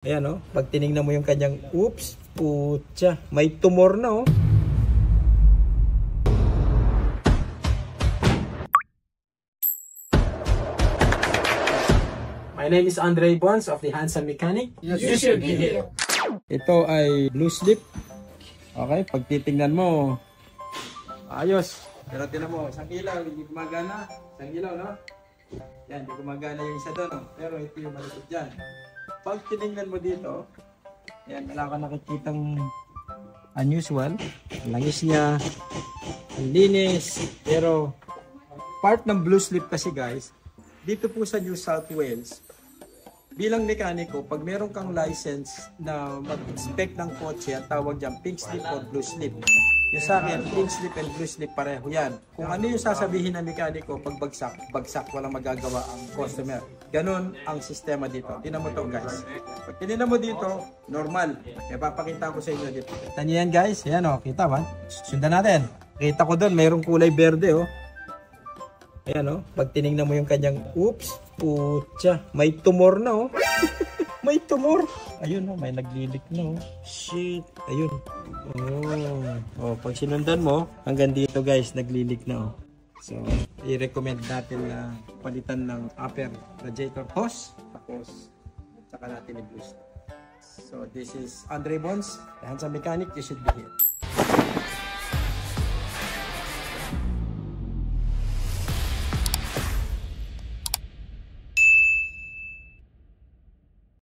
Ayan oh, pag tinignan mo yung kanyang, oops, putya, may tumor na oh. My name is Andre Bonds of the Handsome Mechanic. You should be here. Ito ay blue slip. Okay, pag titingnan mo, ayos. Pero tingnan mo, isang ilaw, hindi gumagana. Isang ilaw, no? Yan, hindi gumagana yung isa doon, no? Pero ito yung malikot dyan. Pag tinignan mo dito, yan, wala ka nakikitang unusual. Langis niya, ang linis. Pero, part ng blue slip kasi guys, dito po sa New South Wales, bilang mekaniko, pag meron kang license na mag-inspect ng kotse, ang tawag dyan, pink slip or blue slip. Yung sa akin, pink slip and blue slip pareho yan. Kung ano yung sasabihin ng mekaniko, pag bagsak, bagsak, walang magagawa ang customer. Ganon ang sistema dito. Tinan mo to guys. Pag tininan mo dito, normal. Kaya papakita ko sa inyo dito. Kita nyo yan guys. Ayan o, kita ba? Sundan natin. Kita ko doon, mayroong kulay berde o. Ayan o, pag tinignan mo yung kanyang, oops, putya, may tumor na o. May tumor. Ayun o, may naglilik na o. Shit, ayun. Oh, pag sinundan mo, hanggang dito guys, naglilik na o. So, i-recommend natin na palitan ng upper radiator hose. Tapos, saka natin i-boost. So, this is Andre Bonds, the Handsome Mechanic. You should be here.